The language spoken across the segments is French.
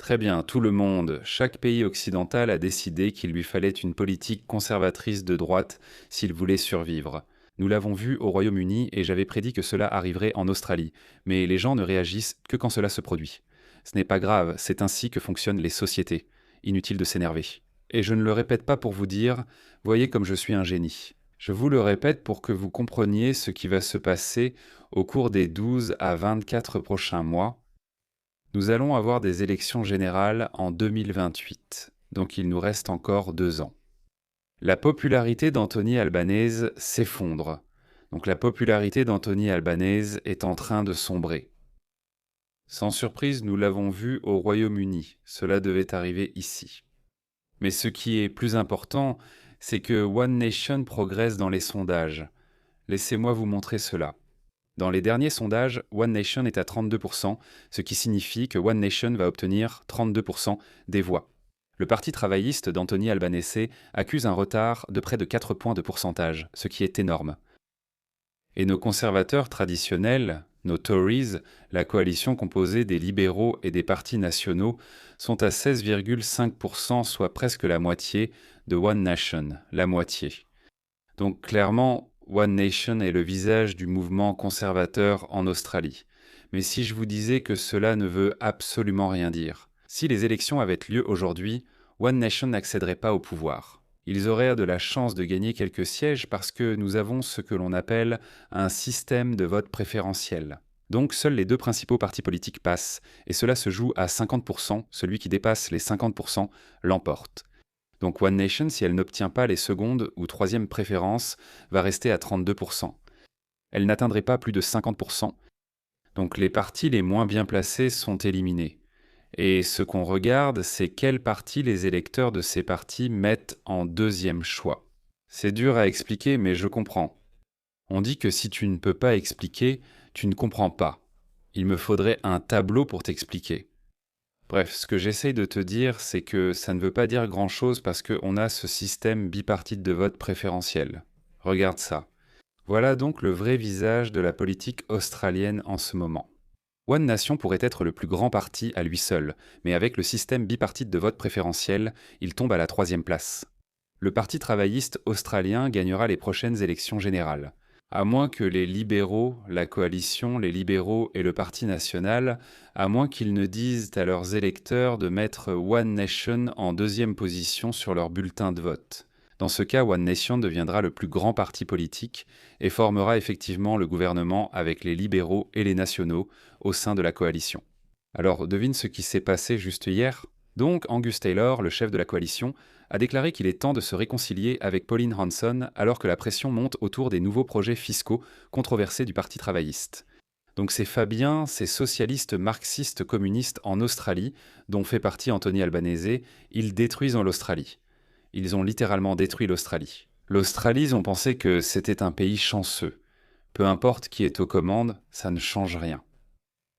Très bien, tout le monde, chaque pays occidental a décidé qu'il lui fallait une politique conservatrice de droite s'il voulait survivre. Nous l'avons vu au Royaume-Uni et j'avais prédit que cela arriverait en Australie, mais les gens ne réagissent que quand cela se produit. Ce n'est pas grave, c'est ainsi que fonctionnent les sociétés. Inutile de s'énerver. Et je ne le répète pas pour vous dire, voyez comme je suis un génie. Je vous le répète pour que vous compreniez ce qui va se passer au cours des 12 à 24 prochains mois. Nous allons avoir des élections générales en 2028, donc il nous reste encore 2 ans. La popularité d'Anthony Albanese s'effondre. Donc la popularité d'Anthony Albanese est en train de sombrer. Sans surprise, nous l'avons vu au Royaume-Uni, cela devait arriver ici. Mais ce qui est plus important, c'est que One Nation progresse dans les sondages. Laissez-moi vous montrer cela. Dans les derniers sondages, One Nation est à 32%, ce qui signifie que One Nation va obtenir 32% des voix. Le parti travailliste d'Anthony Albanese accuse un retard de près de 4 points de pourcentage, ce qui est énorme. Et nos conservateurs traditionnels, nos Tories, la coalition composée des libéraux et des partis nationaux, sont à 16,5%, soit presque la moitié de One Nation, la moitié. Donc clairement, One Nation est le visage du mouvement conservateur en Australie. Mais si je vous disais que cela ne veut absolument rien dire, si les élections avaient lieu aujourd'hui, One Nation n'accéderait pas au pouvoir. Ils auraient de la chance de gagner quelques sièges parce que nous avons ce que l'on appelle un système de vote préférentiel. Donc seuls les deux principaux partis politiques passent, et cela se joue à 50%, celui qui dépasse les 50% l'emporte. Donc One Nation, si elle n'obtient pas les secondes ou troisièmes préférences, va rester à 32%. Elle n'atteindrait pas plus de 50%. Donc les partis les moins bien placés sont éliminés. Et ce qu'on regarde, c'est quels partis les électeurs de ces partis mettent en deuxième choix. C'est dur à expliquer, mais je comprends. On dit que si tu ne peux pas expliquer, tu ne comprends pas. Il me faudrait un tableau pour t'expliquer. Bref, ce que j'essaye de te dire, c'est que ça ne veut pas dire grand-chose parce qu'on a ce système bipartite de vote préférentiel. Regarde ça. Voilà donc le vrai visage de la politique australienne en ce moment. One Nation pourrait être le plus grand parti à lui seul, mais avec le système bipartite de vote préférentiel, il tombe à la 3e place. Le Parti travailliste australien gagnera les prochaines élections générales. À moins que les libéraux, la coalition, les libéraux et le Parti national, à moins qu'ils ne disent à leurs électeurs de mettre One Nation en 2e position sur leur bulletin de vote. Dans ce cas, One Nation deviendra le plus grand parti politique et formera effectivement le gouvernement avec les libéraux et les nationaux au sein de la coalition. Alors, devine ce qui s'est passé juste hier ? Donc, Angus Taylor, le chef de la coalition, a déclaré qu'il est temps de se réconcilier avec Pauline Hanson alors que la pression monte autour des nouveaux projets fiscaux controversés du Parti travailliste. Donc c'est Fabien, ces socialistes marxistes communistes en Australie, dont fait partie Anthony Albanese, ils détruisent l'Australie. Ils ont littéralement détruit l'Australie. L'Australie, ils ont pensé que c'était un pays chanceux. Peu importe qui est aux commandes, ça ne change rien.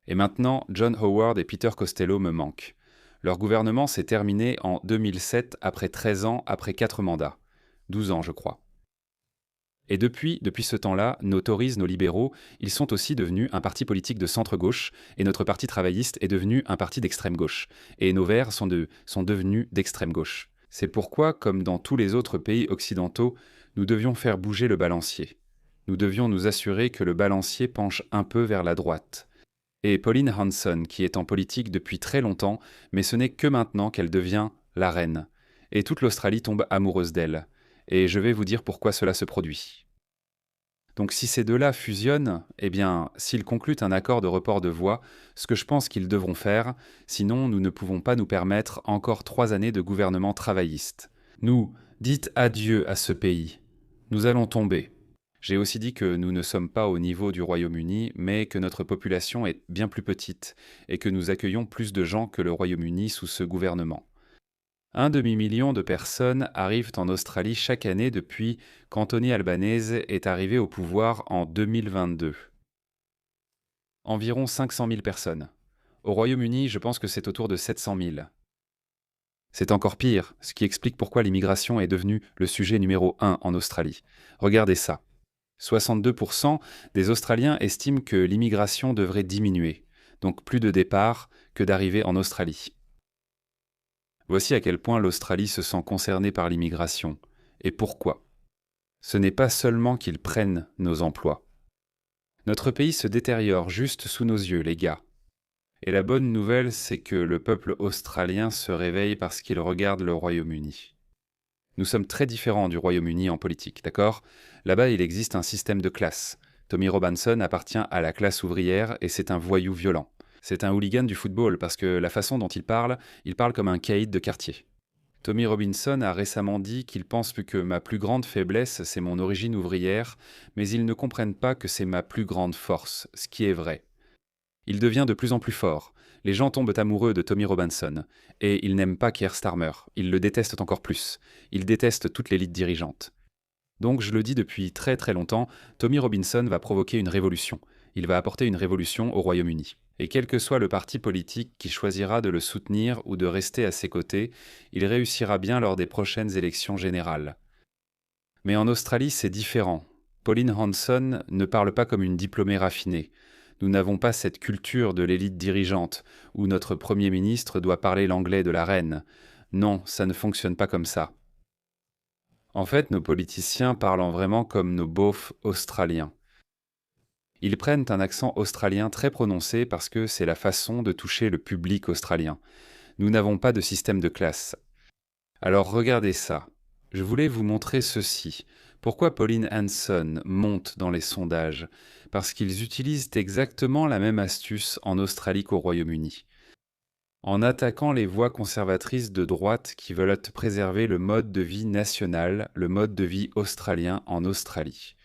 Et maintenant, John Howard et Peter Costello me manquent. Leur gouvernement s'est terminé en 2007 après 13 ans, après 4 mandats. 12 ans, je crois. Et depuis ce temps-là, nos Tories, nos libéraux, ils sont aussi devenus un parti politique de centre-gauche, et notre parti travailliste est devenu un parti d'extrême-gauche. Et nos Verts sont devenus d'extrême-gauche. C'est pourquoi, comme dans tous les autres pays occidentaux, nous devions faire bouger le balancier. Nous devions nous assurer que le balancier penche un peu vers la droite. Et Pauline Hanson, qui est en politique depuis très longtemps, mais ce n'est que maintenant qu'elle devient la reine. Et toute l'Australie tombe amoureuse d'elle. Et je vais vous dire pourquoi cela se produit. Donc si ces deux-là fusionnent, eh bien, s'ils concluent un accord de report de voix, ce que je pense qu'ils devront faire, sinon nous ne pouvons pas nous permettre encore 3 années de gouvernement travailliste. Nous, dites adieu à ce pays. Nous allons tomber. J'ai aussi dit que nous ne sommes pas au niveau du Royaume-Uni, mais que notre population est bien plus petite et que nous accueillons plus de gens que le Royaume-Uni sous ce gouvernement. 1,5 million de personnes arrivent en Australie chaque année depuis qu'Anthony Albanese est arrivé au pouvoir en 2022. Environ 500 000 personnes. Au Royaume-Uni, je pense que c'est autour de 700 000. C'est encore pire, ce qui explique pourquoi l'immigration est devenue le sujet numéro 1 en Australie. Regardez ça. 62% des Australiens estiment que l'immigration devrait diminuer, donc plus de départs que d'arrivées en Australie. Voici à quel point l'Australie se sent concernée par l'immigration. Et pourquoi? Ce n'est pas seulement qu'ils prennent nos emplois. Notre pays se détériore juste sous nos yeux, les gars. Et la bonne nouvelle, c'est que le peuple australien se réveille parce qu'il regarde le Royaume-Uni. Nous sommes très différents du Royaume-Uni en politique, d'accord? Là-bas, il existe un système de classe. Tommy Robinson appartient à la classe ouvrière et c'est un voyou violent. C'est un hooligan du football parce que la façon dont il parle comme un caïd de quartier. Tommy Robinson a récemment dit qu'il pense que ma plus grande faiblesse, c'est mon origine ouvrière, mais ils ne comprennent pas que c'est ma plus grande force, ce qui est vrai. Il devient de plus en plus fort. Les gens tombent amoureux de Tommy Robinson. Et ils n'aiment pas Keir Starmer. Ils le détestent encore plus. Ils détestent toute l'élite dirigeante. Donc je le dis depuis très très longtemps, Tommy Robinson va provoquer une révolution. Il va apporter une révolution au Royaume-Uni. Et quel que soit le parti politique qui choisira de le soutenir ou de rester à ses côtés, il réussira bien lors des prochaines élections générales. Mais en Australie, c'est différent. Pauline Hanson ne parle pas comme une diplômée raffinée. Nous n'avons pas cette culture de l'élite dirigeante, où notre Premier ministre doit parler l'anglais de la reine. Non, ça ne fonctionne pas comme ça. En fait, nos politiciens parlent vraiment comme nos beaufs australiens. Ils prennent un accent australien très prononcé parce que c'est la façon de toucher le public australien. Nous n'avons pas de système de classe. Alors regardez ça. Je voulais vous montrer ceci. Pourquoi Pauline Hanson monte dans les sondages? Parce qu'ils utilisent exactement la même astuce en Australie qu'au Royaume-Uni. En attaquant les voix conservatrices de droite qui veulent préserver le mode de vie national, le mode de vie australien en Australie.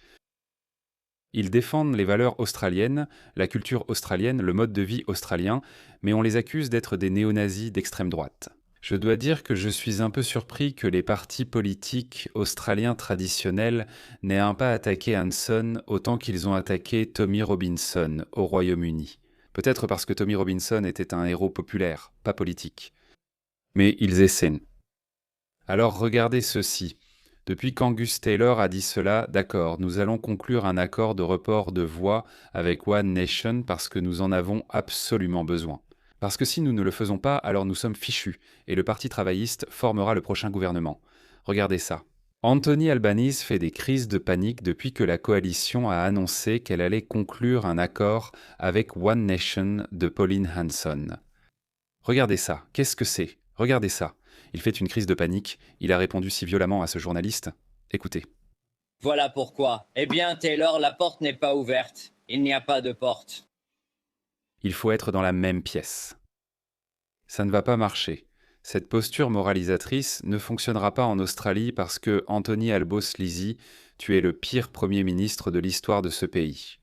Ils défendent les valeurs australiennes, la culture australienne, le mode de vie australien, mais on les accuse d'être des néo-nazis d'extrême droite. Je dois dire que je suis un peu surpris que les partis politiques australiens traditionnels n'aient pas attaqué Hanson autant qu'ils ont attaqué Tommy Robinson au Royaume-Uni. Peut-être parce que Tommy Robinson était un héros populaire, pas politique. Mais ils essaient. Alors regardez ceci. Depuis qu'Angus Taylor a dit cela, d'accord, nous allons conclure un accord de report de voix avec One Nation parce que nous en avons absolument besoin. Parce que si nous ne le faisons pas, alors nous sommes fichus, et le Parti travailliste formera le prochain gouvernement. Regardez ça. Anthony Albanese fait des crises de panique depuis que la coalition a annoncé qu'elle allait conclure un accord avec One Nation de Pauline Hanson. Regardez ça, qu'est-ce que c'est? Regardez ça. Il fait une crise de panique, il a répondu si violemment à ce journaliste. Écoutez. Voilà pourquoi. Eh bien, Taylor, la porte n'est pas ouverte. Il n'y a pas de porte. Il faut être dans la même pièce. Ça ne va pas marcher. Cette posture moralisatrice ne fonctionnera pas en Australie parce que Anthony Albanese, tu es le pire Premier ministre de l'histoire de ce pays.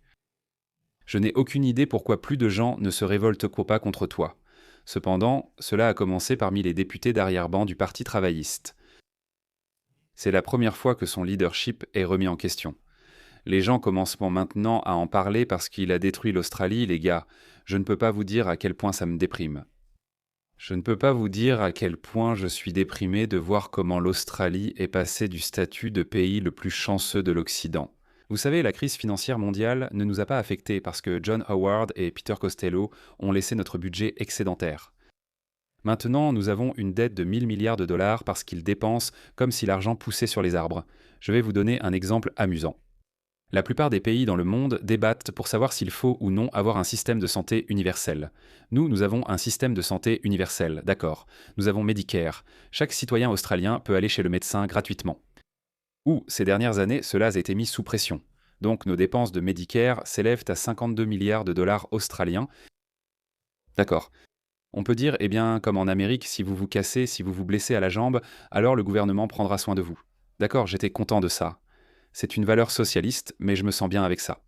Je n'ai aucune idée pourquoi plus de gens ne se révoltent pas contre toi. Cependant, cela a commencé parmi les députés d'arrière-ban du Parti travailliste. C'est la première fois que son leadership est remis en question. Les gens commencent maintenant à en parler parce qu'il a détruit l'Australie, les gars. Je ne peux pas vous dire à quel point ça me déprime. Je ne peux pas vous dire à quel point je suis déprimé de voir comment l'Australie est passée du statut de pays le plus chanceux de l'Occident. Vous savez, la crise financière mondiale ne nous a pas affectés parce que John Howard et Peter Costello ont laissé notre budget excédentaire. Maintenant, nous avons une dette de 1000 milliards de dollars parce qu'ils dépensent comme si l'argent poussait sur les arbres. Je vais vous donner un exemple amusant. La plupart des pays dans le monde débattent pour savoir s'il faut ou non avoir un système de santé universel. Nous avons un système de santé universel, d'accord. Nous avons Medicare. Chaque citoyen australien peut aller chez le médecin gratuitement. Ou, ces dernières années, cela a été mis sous pression. Donc nos dépenses de Medicare s'élèvent à 52 milliards de dollars australiens. D'accord. On peut dire, eh bien, comme en Amérique, si vous vous cassez, si vous vous blessez à la jambe, alors le gouvernement prendra soin de vous. D'accord, j'étais content de ça. C'est une valeur socialiste, mais je me sens bien avec ça.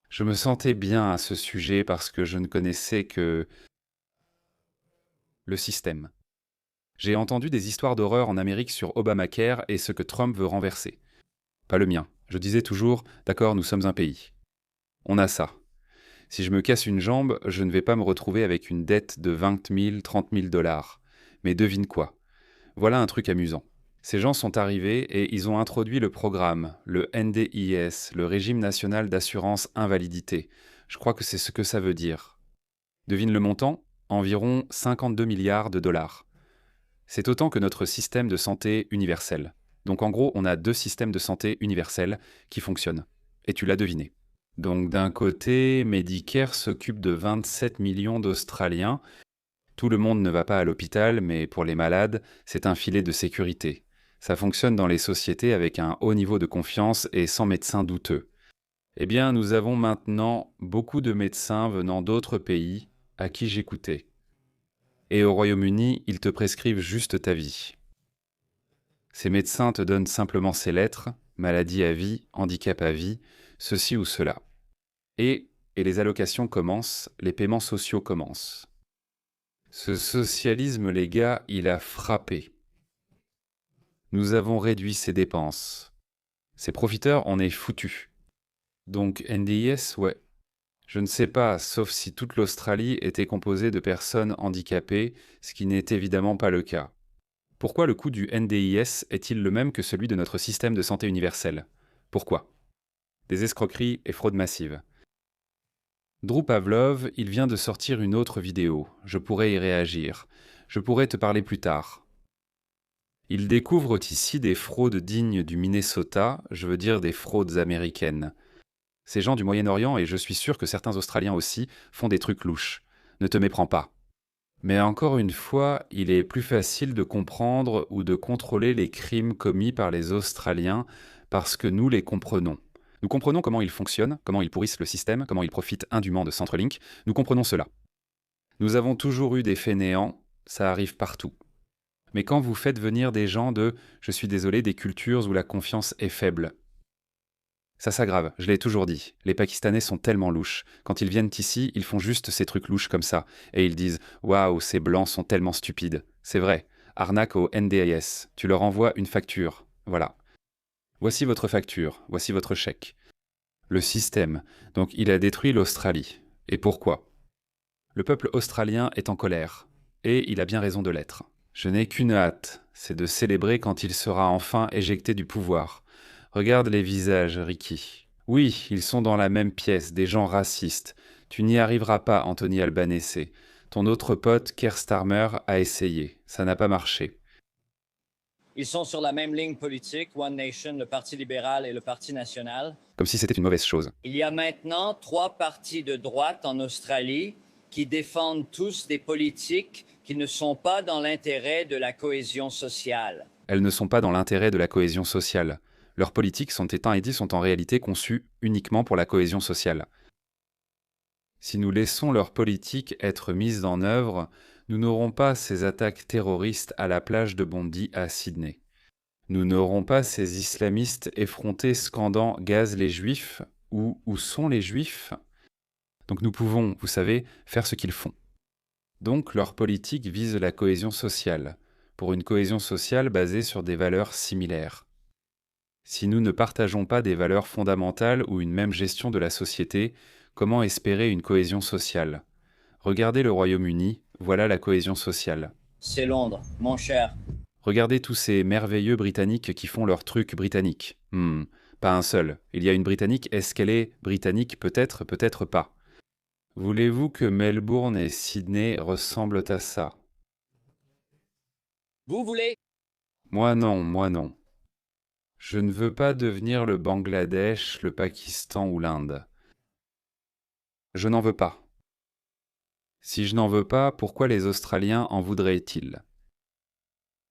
Je me sentais bien à ce sujet parce que je ne connaissais que le système. J'ai entendu des histoires d'horreur en Amérique sur Obamacare et ce que Trump veut renverser. Pas le mien. Je disais toujours, d'accord, nous sommes un pays. On a ça. Si je me casse une jambe, je ne vais pas me retrouver avec une dette de 20 000, 30 000 dollars. Mais devine quoi? Voilà un truc amusant. Ces gens sont arrivés et ils ont introduit le programme, le NDIS, le Régime national d'assurance invalidité. Je crois que c'est ce que ça veut dire. Devine le montant? Environ 52 milliards de dollars. C'est autant que notre système de santé universel. Donc en gros, on a 2 systèmes de santé universels qui fonctionnent. Et tu l'as deviné. Donc d'un côté, Medicare s'occupe de 27 millions d'Australiens. Tout le monde ne va pas à l'hôpital, mais pour les malades, c'est un filet de sécurité. Ça fonctionne dans les sociétés avec un haut niveau de confiance et sans médecins douteux. Eh bien, nous avons maintenant beaucoup de médecins venant d'autres pays à qui j'écoutais. Et au Royaume-Uni, ils te prescrivent juste ta vie. Ces médecins te donnent simplement ces lettres, maladie à vie, handicap à vie, ceci ou cela. Et les allocations commencent, les paiements sociaux commencent. Ce socialisme, les gars, il a frappé. Nous avons réduit ses dépenses. Ces profiteurs, on est foutus. Donc NDIS, ouais. Je ne sais pas, sauf si toute l'Australie était composée de personnes handicapées, ce qui n'est évidemment pas le cas. Pourquoi le coût du NDIS est-il le même que celui de notre système de santé universel? Pourquoi? Des escroqueries et fraudes massives. Drew Pavlov, il vient de sortir une autre vidéo. Je pourrais y réagir. Je pourrais te parler plus tard. Il découvre ici des fraudes dignes du Minnesota, je veux dire des fraudes américaines. Ces gens du Moyen-Orient, et je suis sûr que certains Australiens aussi, font des trucs louches. Ne te méprends pas. Mais encore une fois, il est plus facile de comprendre ou de contrôler les crimes commis par les Australiens parce que nous les comprenons. Nous comprenons comment ils fonctionnent, comment ils pourrissent le système, comment ils profitent indûment de Centrelink. Nous comprenons cela. Nous avons toujours eu des fainéants, ça arrive partout. Mais quand vous faites venir des gens je suis désolé, des cultures où la confiance est faible, ça s'aggrave, je l'ai toujours dit. Les Pakistanais sont tellement louches. Quand ils viennent ici, ils font juste ces trucs louches comme ça. Et ils disent « Waouh, ces Blancs sont tellement stupides ». C'est vrai. Arnaque au NDIS. Tu leur envoies une facture. Voilà. Voici votre facture. Voici votre chèque. Le système. Donc il a détruit l'Australie. Et pourquoi? Le peuple australien est en colère. Et il a bien raison de l'être. Je n'ai qu'une hâte, c'est de célébrer quand il sera enfin éjecté du pouvoir. Regarde les visages, Ricky. Oui, ils sont dans la même pièce, des gens racistes. Tu n'y arriveras pas, Anthony Albanese. Ton autre pote, Keir Starmer, a essayé. Ça n'a pas marché. Ils sont sur la même ligne politique, One Nation, le Parti libéral et le Parti national. Comme si c'était une mauvaise chose. Il y a maintenant 3 partis de droite en Australie qui défendent tous des politiques qui ne sont pas dans l'intérêt de la cohésion sociale. Elles ne sont pas dans l'intérêt de la cohésion sociale. Leurs politiques sont éteints et dits sont en réalité conçues uniquement pour la cohésion sociale. Si nous laissons leurs politiques être mises en œuvre, nous n'aurons pas ces attaques terroristes à la plage de Bondi à Sydney. Nous n'aurons pas ces islamistes effrontés scandant « Gaz les juifs » ou « Où sont les juifs ?» Donc nous pouvons, vous savez, faire ce qu'ils font. Donc leur politique vise la cohésion sociale, pour une cohésion sociale basée sur des valeurs similaires. Si nous ne partageons pas des valeurs fondamentales ou une même gestion de la société, comment espérer une cohésion sociale? Regardez le Royaume-Uni, voilà la cohésion sociale. C'est Londres, mon cher. Regardez tous ces merveilleux Britanniques qui font leur truc britannique. Pas un seul. Il y a une Britannique, est-ce qu'elle est britannique? Peut-être, peut-être pas. Voulez-vous que Melbourne et Sydney ressemblent à ça? Vous voulez? Moi non, moi non. Je ne veux pas devenir le Bangladesh, le Pakistan ou l'Inde. Je n'en veux pas. Si je n'en veux pas, pourquoi les Australiens en voudraient-ils?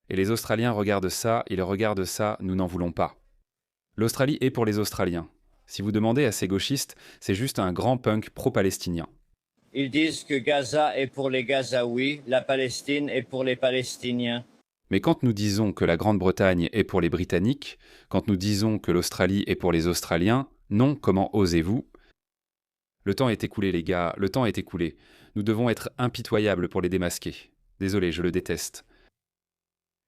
Et les Australiens regardent ça, ils regardent ça, nous n'en voulons pas. L'Australie est pour les Australiens. Si vous demandez à ces gauchistes, c'est juste un grand punk pro-palestinien. Ils disent que Gaza est pour les Gazaouis, la Palestine est pour les Palestiniens. Mais quand nous disons que la Grande-Bretagne est pour les Britanniques, quand nous disons que l'Australie est pour les Australiens, non, comment osez-vous? Le temps est écoulé, les gars, le temps est écoulé. Nous devons être impitoyables pour les démasquer. Désolé, je le déteste.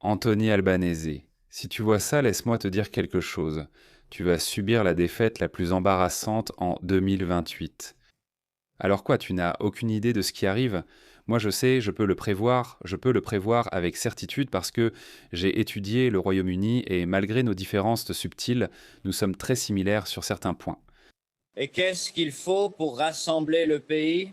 Anthony Albanese, si tu vois ça, laisse-moi te dire quelque chose. Tu vas subir la défaite la plus embarrassante en 2028. Alors quoi, tu n'as aucune idée de ce qui arrive? Moi je sais, je peux le prévoir avec certitude parce que j'ai étudié le Royaume-Uni et malgré nos différences subtiles, nous sommes très similaires sur certains points. Et qu'est-ce qu'il faut pour rassembler le pays?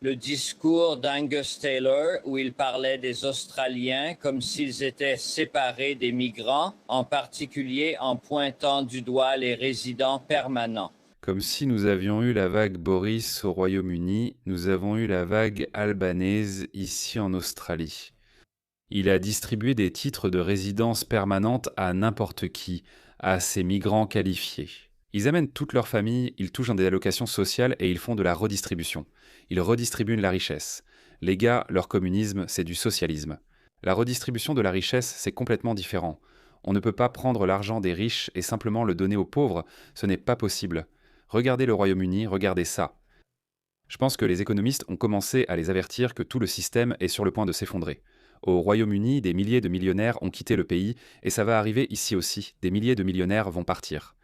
le discours d'Angus Taylor où il parlait des Australiens comme s'ils étaient séparés des migrants, en particulier en pointant du doigt les résidents permanents. Comme si nous avions eu la vague Boris au Royaume-Uni, nous avons eu la vague albanaise ici en Australie. Il a distribué des titres de résidence permanente à n'importe qui, à ces migrants qualifiés. Ils amènent toute leur famille, ils touchent dans des allocations sociales et ils font de la redistribution. Ils redistribuent la richesse. Les gars, leur communisme, c'est du socialisme. La redistribution de la richesse, c'est complètement différent. On ne peut pas prendre l'argent des riches et simplement le donner aux pauvres, ce n'est pas possible. Regardez le Royaume-Uni, regardez ça. Je pense que les économistes ont commencé à les avertir que tout le système est sur le point de s'effondrer. Au Royaume-Uni, des milliers de millionnaires ont quitté le pays, et ça va arriver ici aussi, des milliers de millionnaires vont partir.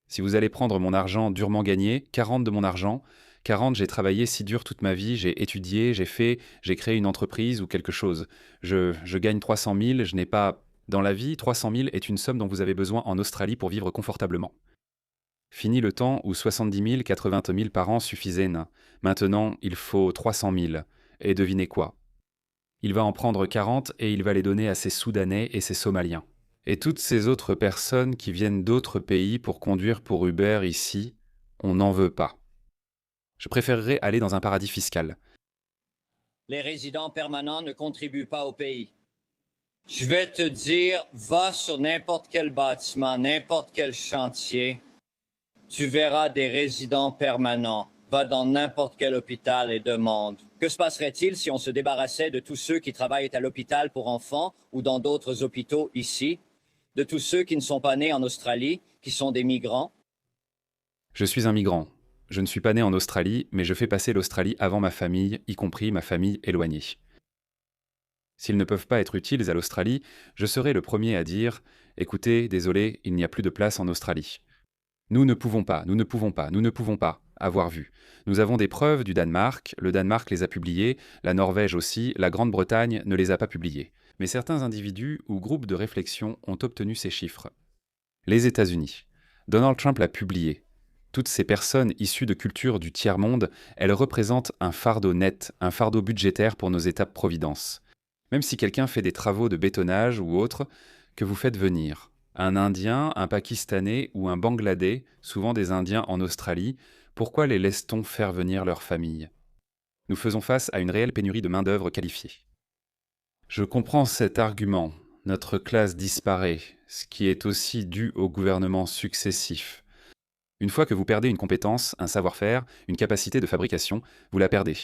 Si vous allez prendre mon argent durement gagné, 40 de mon argent, 40 j'ai travaillé si dur toute ma vie, j'ai étudié, j'ai créé une entreprise ou quelque chose. Je gagne 300 000, je n'ai pas... Dans la vie, 300 000 est une somme dont vous avez besoin en Australie pour vivre confortablement. Fini le temps où 70 000, 80 000 par an suffisaient. Maintenant, il faut 300 000. Et devinez quoi? Il va en prendre 40 et il va les donner à ces Soudanais et ces Somaliens. Et toutes ces autres personnes qui viennent d'autres pays pour conduire pour Uber ici, on n'en veut pas. Je préférerais aller dans un paradis fiscal. Les résidents permanents ne contribuent pas au pays. Je vais te dire, va sur n'importe quel bâtiment, n'importe quel chantier, tu verras des résidents permanents. Va dans n'importe quel hôpital et demande. Que se passerait-il si on se débarrassait de tous ceux qui travaillent à l'hôpital pour enfants ou dans d'autres hôpitaux ici, de tous ceux qui ne sont pas nés en Australie, qui sont des migrants? Je suis un migrant. Je ne suis pas né en Australie, mais je fais passer l'Australie avant ma famille, y compris ma famille éloignée. S'ils ne peuvent pas être utiles à l'Australie, je serai le premier à dire « Écoutez, désolé, il n'y a plus de place en Australie. » Nous ne pouvons pas avoir vu. Nous avons des preuves du Danemark, le Danemark les a publiées, la Norvège aussi, la Grande-Bretagne ne les a pas publiées. Mais certains individus ou groupes de réflexion ont obtenu ces chiffres. Les États-Unis. Donald Trump l'a publié. Toutes ces personnes issues de cultures du tiers-monde, elles représentent un fardeau net, un fardeau budgétaire pour nos États-providence. Même si quelqu'un fait des travaux de bétonnage ou autre, que vous faites venir. Un Indien, un Pakistanais ou un Bangladais, souvent des Indiens en Australie, pourquoi les laisse-t-on faire venir leur famille? Nous faisons face à une réelle pénurie de main-d'œuvre qualifiée. Je comprends cet argument. Notre classe disparaît, ce qui est aussi dû aux gouvernements successifs. Une fois que vous perdez une compétence, un savoir-faire, une capacité de fabrication, vous la perdez.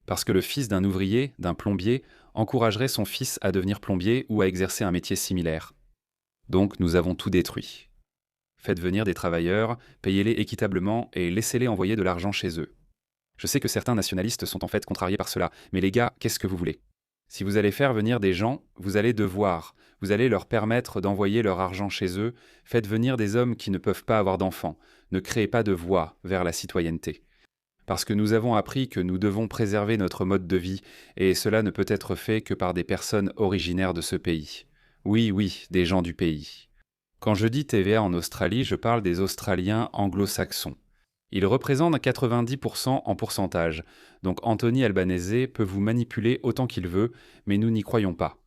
Parce que le fils d'un ouvrier, d'un plombier, encouragerait son fils à devenir plombier ou à exercer un métier similaire. Donc nous avons tout détruit. Faites venir des travailleurs, payez-les équitablement et laissez-les envoyer de l'argent chez eux. Je sais que certains nationalistes sont en fait contrariés par cela, mais les gars, qu'est-ce que vous voulez? Si vous allez faire venir des gens, vous allez leur permettre d'envoyer leur argent chez eux, faites venir des hommes qui ne peuvent pas avoir d'enfants, ne créez pas de voie vers la citoyenneté. Parce que nous avons appris que nous devons préserver notre mode de vie, et cela ne peut être fait que par des personnes originaires de ce pays. Oui, des gens du pays. Quand je dis TVA en Australie, je parle des Australiens anglo-saxons. Ils représentent 90% en pourcentage, donc Anthony Albanese peut vous manipuler autant qu'il veut, mais nous n'y croyons pas.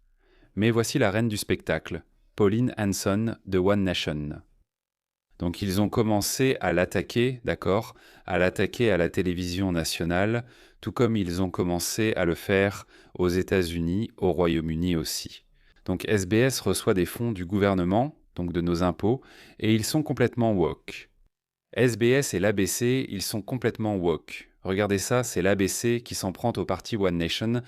Mais voici la reine du spectacle, Pauline Hanson de One Nation. Donc ils ont commencé à l'attaquer, d'accord, à l'attaquer à la télévision nationale, tout comme ils ont commencé à le faire aux États-Unis, au Royaume-Uni aussi. Donc SBS reçoit des fonds du gouvernement, donc de nos impôts, et ils sont complètement woke. SBS et l'ABC, ils sont complètement woke. Regardez ça, c'est l'ABC qui s'en prend au parti One Nation.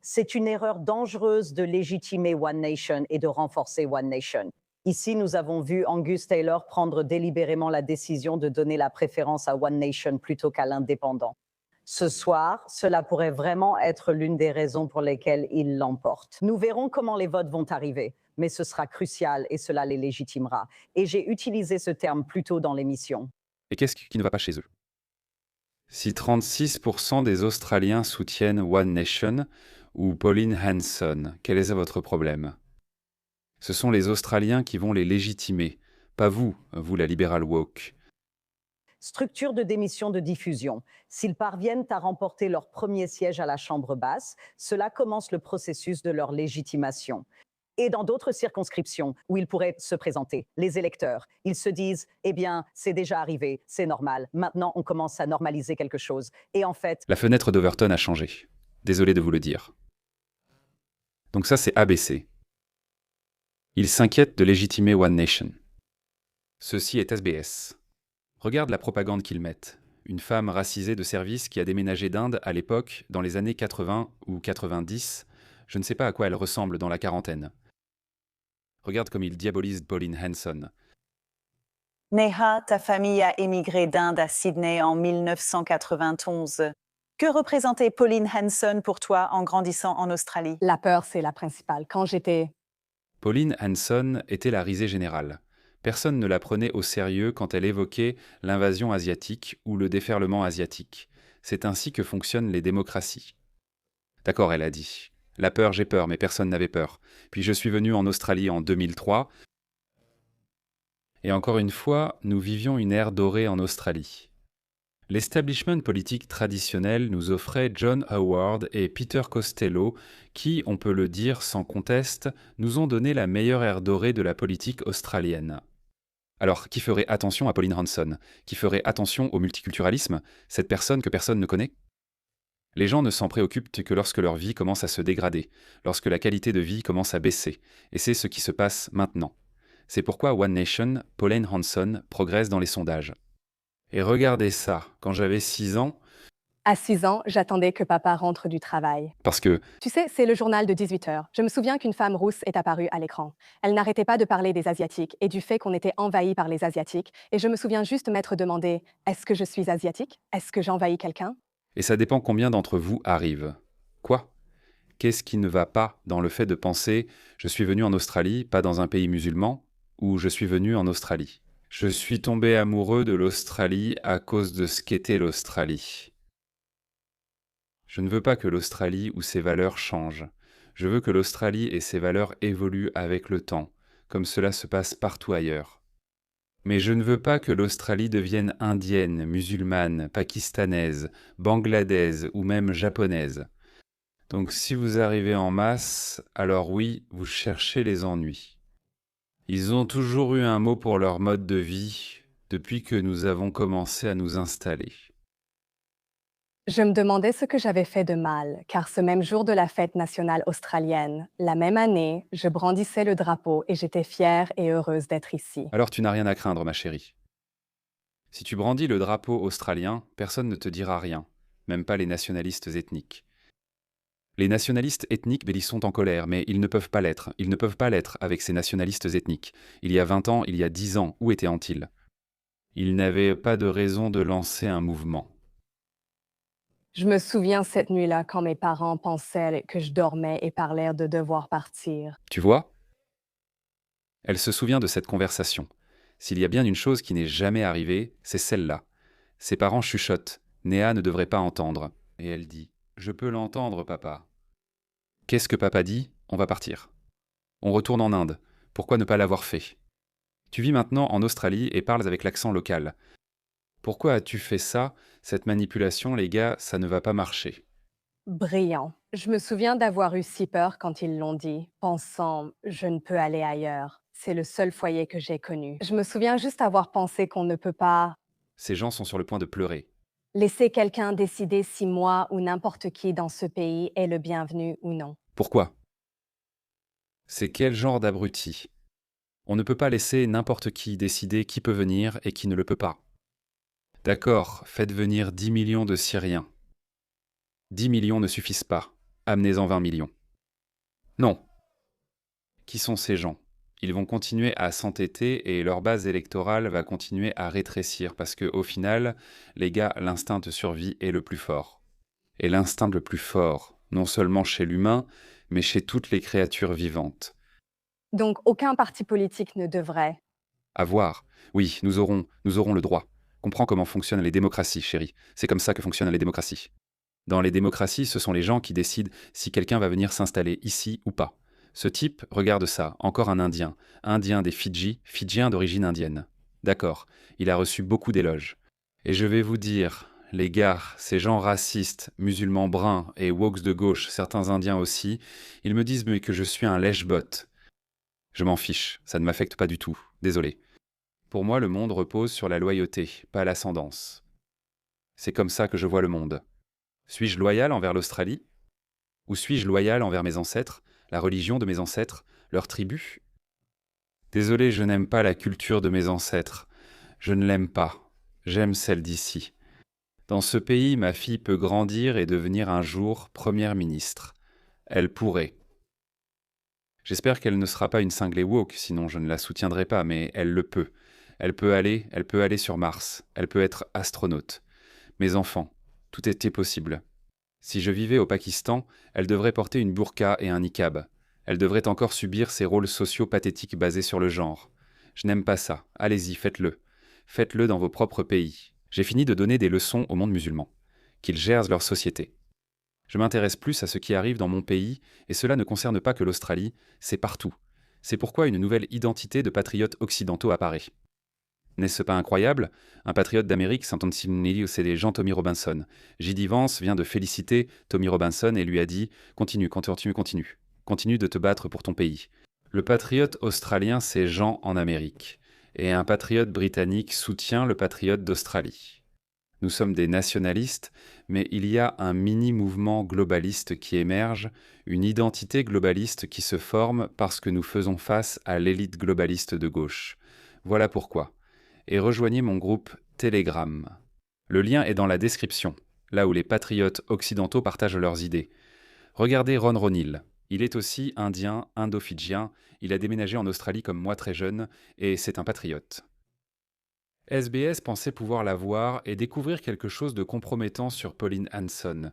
C'est une erreur dangereuse de légitimer One Nation et de renforcer One Nation. Ici, nous avons vu Angus Taylor prendre délibérément la décision de donner la préférence à One Nation plutôt qu'à l'indépendant. Ce soir, cela pourrait vraiment être l'une des raisons pour lesquelles il l'emporte. Nous verrons comment les votes vont arriver, mais ce sera crucial et cela les légitimera. Et j'ai utilisé ce terme plus tôt dans l'émission. Et qu'est-ce qui ne va pas chez eux? Si 36% des Australiens soutiennent One Nation ou Pauline Hanson, quel est votre problème? Ce sont les Australiens qui vont les légitimer, pas vous, vous la libérale woke. Structure de démission de diffusion. S'ils parviennent à remporter leur premier siège à la Chambre basse, cela commence le processus de leur légitimation. Et dans d'autres circonscriptions où ils pourraient se présenter, les électeurs, ils se disent « Eh bien, c'est déjà arrivé, c'est normal, maintenant on commence à normaliser quelque chose. » Et en fait... La fenêtre d'Overton a changé. Désolé de vous le dire. Donc ça, c'est ABC. Ils s'inquiètent de légitimer One Nation. Ceci est SBS. Regarde la propagande qu'ils mettent. Une femme racisée de service qui a déménagé d'Inde à l'époque, dans les années 80 ou 90, je ne sais pas à quoi elle ressemble dans la quarantaine. Regarde comme ils diabolisent Pauline Hanson. Neha, ta famille a émigré d'Inde à Sydney en 1991. Que représentait Pauline Hanson pour toi en grandissant en Australie? La peur, c'est la principale. Quand j'étais... Pauline Hanson était la risée générale. Personne ne la prenait au sérieux quand elle évoquait l'invasion asiatique ou le déferlement asiatique. C'est ainsi que fonctionnent les démocraties. D'accord, elle a dit. La peur, j'ai peur, mais personne n'avait peur. Puis je suis venu en Australie en 2003. Et encore une fois, nous vivions une ère dorée en Australie. L'establishment politique traditionnel nous offrait John Howard et Peter Costello qui, on peut le dire sans conteste, nous ont donné la meilleure ère dorée de la politique australienne. Alors, qui ferait attention à Pauline Hanson? Qui ferait attention au multiculturalisme, cette personne que personne ne connaît? Les gens ne s'en préoccupent que lorsque leur vie commence à se dégrader, lorsque la qualité de vie commence à baisser, et c'est ce qui se passe maintenant. C'est pourquoi One Nation, Pauline Hanson, progresse dans les sondages. Et regardez ça, quand j'avais 6 ans... À 6 ans, j'attendais que papa rentre du travail. Parce que... Tu sais, c'est le journal de 18 heures. Je me souviens qu'une femme rousse est apparue à l'écran. Elle n'arrêtait pas de parler des Asiatiques et du fait qu'on était envahi par les Asiatiques. Et je me souviens juste m'être demandé, est-ce que je suis asiatique? Est-ce que j'envahis quelqu'un? Et ça dépend combien d'entre vous arrivent. Quoi? Qu'est-ce qui ne va pas dans le fait de penser « je suis venu en Australie, pas dans un pays musulman » ou « je suis venu en Australie ». Je suis tombé amoureux de l'Australie à cause de ce qu'était l'Australie. Je ne veux pas que l'Australie ou ses valeurs changent. Je veux que l'Australie et ses valeurs évoluent avec le temps, comme cela se passe partout ailleurs. Mais je ne veux pas que l'Australie devienne indienne, musulmane, pakistanaise, bangladaise ou même japonaise. Donc si vous arrivez en masse, alors oui, vous cherchez les ennuis. Ils ont toujours eu un mot pour leur mode de vie depuis que nous avons commencé à nous installer. Je me demandais ce que j'avais fait de mal, car ce même jour de la fête nationale australienne, la même année, je brandissais le drapeau et j'étais fière et heureuse d'être ici. Alors tu n'as rien à craindre, ma chérie. Si tu brandis le drapeau australien, personne ne te dira rien, même pas les nationalistes ethniques. Les nationalistes ethniques ils sont en colère, mais ils ne peuvent pas l'être. Ils ne peuvent pas l'être avec ces nationalistes ethniques. Il y a 20 ans, il y a 10 ans, où étaient-ils? Ils n'avaient pas de raison de lancer un mouvement. Je me souviens cette nuit-là quand mes parents pensaient que je dormais et parlèrent de devoir partir. Tu vois? Elle se souvient de cette conversation. S'il y a bien une chose qui n'est jamais arrivée, c'est celle-là. Ses parents chuchotent. Neha ne devrait pas entendre. Et elle dit « Je peux l'entendre, papa. » Qu'est-ce que papa dit? On va partir. On retourne en Inde. Pourquoi ne pas l'avoir fait? Tu vis maintenant en Australie et parles avec l'accent local. Pourquoi as-tu fait ça? Cette manipulation, les gars, ça ne va pas marcher. Brillant. Je me souviens d'avoir eu si peur quand ils l'ont dit, pensant « je ne peux aller ailleurs ». C'est le seul foyer que j'ai connu. Je me souviens juste avoir pensé qu'on ne peut pas Ces gens sont sur le point de pleurer. laisser quelqu'un décider si moi ou n'importe qui dans ce pays est le bienvenu ou non. Pourquoi? C'est quel genre d'abruti? On ne peut pas laisser n'importe qui décider qui peut venir et qui ne le peut pas. D'accord, faites venir 10 millions de Syriens. 10 millions ne suffisent pas. Amenez-en 20 millions. Non. Qui sont ces gens? Ils vont continuer à s'entêter et leur base électorale va continuer à rétrécir parce que, au final, les gars, l'instinct de survie est le plus fort. Et l'instinct le plus fort, non seulement chez l'humain, mais chez toutes les créatures vivantes. Donc aucun parti politique ne devrait. À voir. Oui, nous aurons le droit. Comprends comment fonctionnent les démocraties, chérie. C'est comme ça que fonctionnent les démocraties. Dans les démocraties, ce sont les gens qui décident si quelqu'un va venir s'installer ici ou pas. Ce type, regarde ça, encore un Indien des Fidji, Fidjien d'origine indienne. D'accord, il a reçu beaucoup d'éloges. Et je vais vous dire, les gars, ces gens racistes, musulmans bruns et wokes de gauche, certains indiens aussi, ils me disent mais que je suis un lèche-bot. Je m'en fiche, ça ne m'affecte pas du tout, désolé. Pour moi, le monde repose sur la loyauté, pas l'ascendance. C'est comme ça que je vois le monde. Suis-je loyal envers l'Australie? Ou suis-je loyal envers mes ancêtres, la religion de mes ancêtres, leur tribu? Désolé, je n'aime pas la culture de mes ancêtres. Je ne l'aime pas. J'aime celle d'ici. Dans ce pays, ma fille peut grandir et devenir un jour première ministre. Elle pourrait. J'espère qu'elle ne sera pas une cinglée woke, sinon je ne la soutiendrai pas, mais elle le peut. Elle peut aller sur Mars. Elle peut être astronaute. Mes enfants, tout était possible. Si je vivais au Pakistan, elle devrait porter une burqa et un niqab. Elle devrait encore subir ces rôles sociaux pathétiques basés sur le genre. Je n'aime pas ça. Allez-y, faites-le. Faites-le dans vos propres pays. J'ai fini de donner des leçons au monde musulman. Qu'ils gèrent leur société. Je m'intéresse plus à ce qui arrive dans mon pays, et cela ne concerne pas que l'Australie, c'est partout. C'est pourquoi une nouvelle identité de patriotes occidentaux apparaît. N'est-ce pas incroyable? Un patriote d'Amérique s'intitule Jean Tommy Robinson. J.D. Vance vient de féliciter Tommy Robinson et lui a dit « Continue, continue. Continue de te battre pour ton pays. » Le patriote australien, c'est Jean en Amérique. Et un patriote britannique soutient le patriote d'Australie. Nous sommes des nationalistes, mais il y a un mini-mouvement globaliste qui émerge, une identité globaliste qui se forme parce que nous faisons face à l'élite globaliste de gauche. Voilà pourquoi. Et rejoignez mon groupe Telegram. Le lien est dans la description, là où les patriotes occidentaux partagent leurs idées. Regardez Ron Ronil. Il est aussi indien, indo-fidjien, il a déménagé en Australie comme moi très jeune, et c'est un patriote. SBS pensait pouvoir la voir et découvrir quelque chose de compromettant sur Pauline Hanson.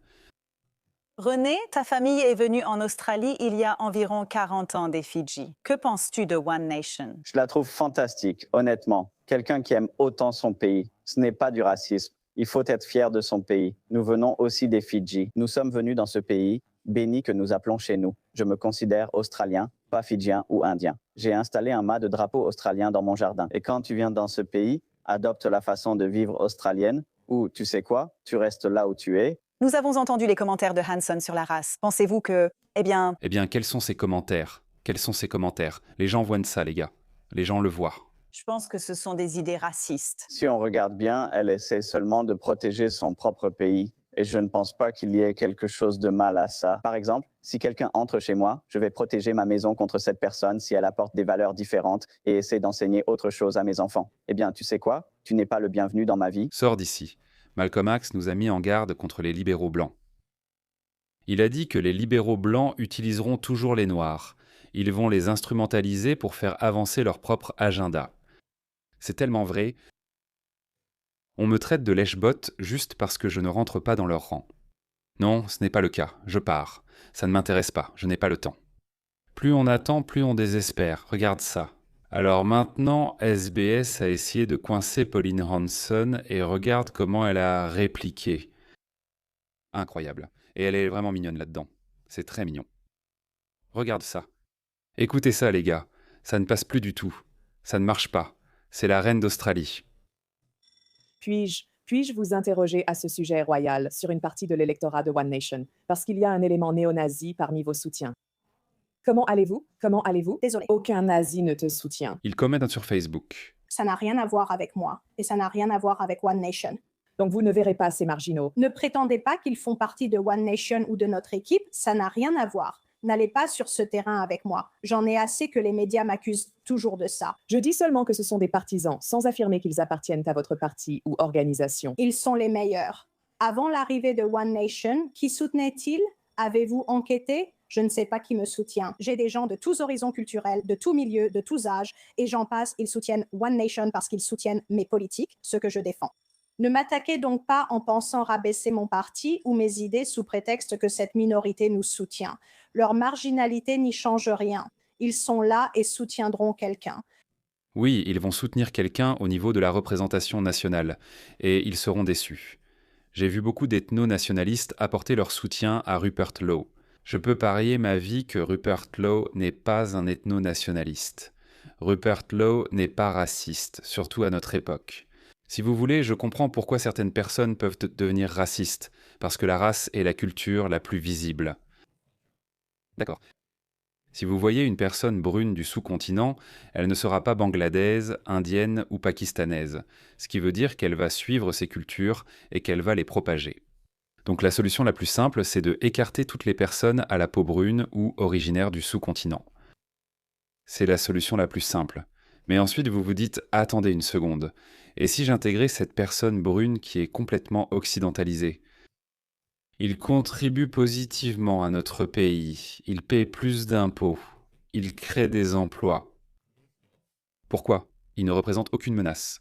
René, ta famille est venue en Australie il y a environ 40 ans des Fidji. Que penses-tu de One Nation? Je la trouve fantastique, honnêtement. Quelqu'un qui aime autant son pays. Ce n'est pas du racisme. Il faut être fier de son pays. Nous venons aussi des Fidji. Nous sommes venus dans ce pays béni que nous appelons chez nous. Je me considère australien, pas fidjien ou indien. J'ai installé un mât de drapeau australien dans mon jardin. Et quand tu viens dans ce pays, adopte la façon de vivre australienne ou, tu sais quoi, tu restes là où tu es. Nous avons entendu les commentaires de Hanson sur la race. Pensez-vous que, Eh bien, quels sont ces commentaires? Quels sont ces commentaires? Les gens voient de ça, les gars. Les gens le voient. Je pense que ce sont des idées racistes. Si on regarde bien, elle essaie seulement de protéger son propre pays. Et je ne pense pas qu'il y ait quelque chose de mal à ça. Par exemple, si quelqu'un entre chez moi, je vais protéger ma maison contre cette personne si elle apporte des valeurs différentes et essaie d'enseigner autre chose à mes enfants. Eh bien, tu sais quoi? Tu n'es pas le bienvenu dans ma vie. Sors d'ici. Malcolm X nous a mis en garde contre les libéraux blancs. Il a dit que les libéraux blancs utiliseront toujours les noirs. Ils vont les instrumentaliser pour faire avancer leur propre agenda. C'est tellement vrai. On me traite de lèche-bot juste parce que je ne rentre pas dans leur rang. Non, ce n'est pas le cas, je pars. Ça ne m'intéresse pas, je n'ai pas le temps. Plus on attend, plus on désespère, regarde ça. Alors maintenant, SBS a essayé de coincer Pauline Hanson et regarde comment elle a répliqué. Incroyable. Et elle est vraiment mignonne là-dedans. C'est très mignon. Regarde ça. Écoutez ça les gars, ça ne passe plus du tout. Ça ne marche pas. C'est la reine d'Australie. Puis-je vous interroger à ce sujet royal sur une partie de l'électorat de One Nation, parce qu'il y a un élément néo-nazi parmi vos soutiens. Comment allez-vous? Désolé. Aucun nazi ne te soutient. Il commente sur Facebook. Ça n'a rien à voir avec moi et ça n'a rien à voir avec One Nation. Donc vous ne verrez pas ces marginaux. Ne prétendez pas qu'ils font partie de One Nation ou de notre équipe, ça n'a rien à voir. N'allez pas sur ce terrain avec moi. J'en ai assez que les médias m'accusent toujours de ça. Je dis seulement que ce sont des partisans, sans affirmer qu'ils appartiennent à votre parti ou organisation. Ils sont les meilleurs. Avant l'arrivée de One Nation, qui soutenait-il? Avez-vous enquêté? Je ne sais pas qui me soutient. J'ai des gens de tous horizons culturels, de tous milieux, de tous âges, et j'en passe, ils soutiennent One Nation parce qu'ils soutiennent mes politiques, ce que je défends. Ne m'attaquez donc pas en pensant rabaisser mon parti ou mes idées sous prétexte que cette minorité nous soutient. Leur marginalité n'y change rien. Ils sont là et soutiendront quelqu'un. Oui, ils vont soutenir quelqu'un au niveau de la représentation nationale, et ils seront déçus. J'ai vu beaucoup d'ethno-nationalistes apporter leur soutien à Rupert Lowe. Je peux parier ma vie que Rupert Lowe n'est pas un ethno-nationaliste. Rupert Lowe n'est pas raciste, surtout à notre époque. Si vous voulez, je comprends pourquoi certaines personnes peuvent devenir racistes, parce que la race est la culture la plus visible. D'accord. Si vous voyez une personne brune du sous-continent, elle ne sera pas bangladaise, indienne ou pakistanaise, ce qui veut dire qu'elle va suivre ces cultures et qu'elle va les propager. Donc la solution la plus simple, c'est de écarter toutes les personnes à la peau brune ou originaires du sous-continent. C'est la solution la plus simple. Mais ensuite vous vous dites « Attendez une seconde, et si j'intégrais cette personne brune qui est complètement occidentalisée ?» Il contribue positivement à notre pays, il paie plus d'impôts, il crée des emplois. Pourquoi? Il ne représente aucune menace.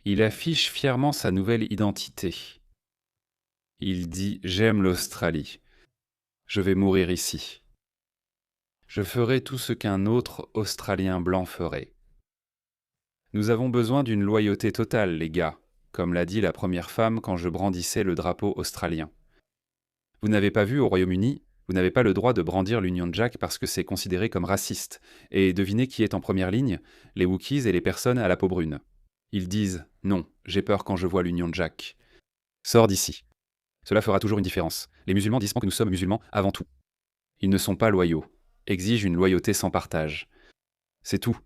Il affiche fièrement sa nouvelle identité. Il dit « J'aime l'Australie. Je vais mourir ici. Je ferai tout ce qu'un autre Australien blanc ferait. » Nous avons besoin d'une loyauté totale, les gars, comme l'a dit la première femme quand je brandissais le drapeau australien. Vous n'avez pas vu au Royaume-Uni, vous n'avez pas le droit de brandir l'Union Jack parce que c'est considéré comme raciste. Et devinez qui est en première ligne? Les Wookiees et les personnes à la peau brune. Ils disent « Non, j'ai peur quand je vois l'Union Jack. Sors d'ici. » Cela fera toujours une différence. Les musulmans disent que nous sommes musulmans avant tout. Ils ne sont pas loyaux, exigent une loyauté sans partage. C'est tout.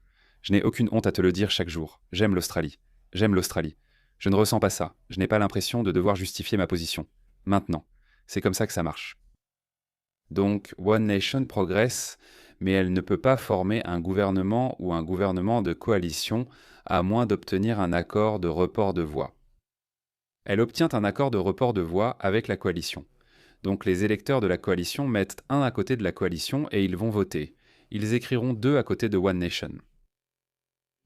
Je n'ai aucune honte à te le dire chaque jour. J'aime l'Australie. J'aime l'Australie. Je ne ressens pas ça. Je n'ai pas l'impression de devoir justifier ma position. Maintenant. C'est comme ça que ça marche. Donc, One Nation progresse, mais elle ne peut pas former un gouvernement ou un gouvernement de coalition à moins d'obtenir un accord de report de voix. Elle obtient un accord de report de voix avec la coalition. Donc les électeurs de la coalition mettent un à côté de la coalition et ils vont voter. Ils écriront 2 à côté de One Nation.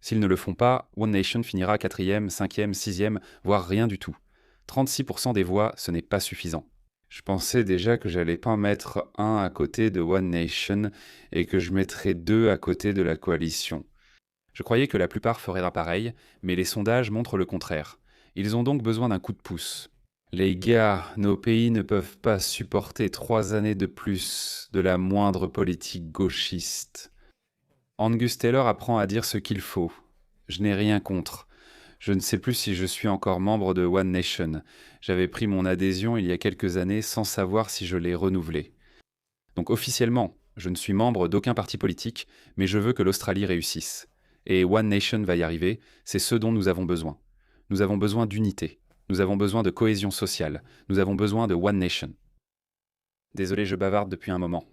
S'ils ne le font pas, One Nation finira 4e, 5e, 6e, voire rien du tout. 36% des voix, ce n'est pas suffisant. Je pensais déjà que j'allais pas mettre 1 à côté de One Nation et que je mettrais 2 à côté de la coalition. Je croyais que la plupart feraient pareil, mais les sondages montrent le contraire. Ils ont donc besoin d'un coup de pouce. Les gars, nos pays ne peuvent pas supporter 3 années de plus de la moindre politique gauchiste. Angus Taylor apprend à dire ce qu'il faut. Je n'ai rien contre. Je ne sais plus si je suis encore membre de One Nation. J'avais pris mon adhésion il y a quelques années sans savoir si je l'ai renouvelée. Donc officiellement, je ne suis membre d'aucun parti politique, mais je veux que l'Australie réussisse. Et One Nation va y arriver, c'est ce dont nous avons besoin. Nous avons besoin d'unité. Nous avons besoin de cohésion sociale. Nous avons besoin de One Nation. Désolé, je bavarde depuis un moment.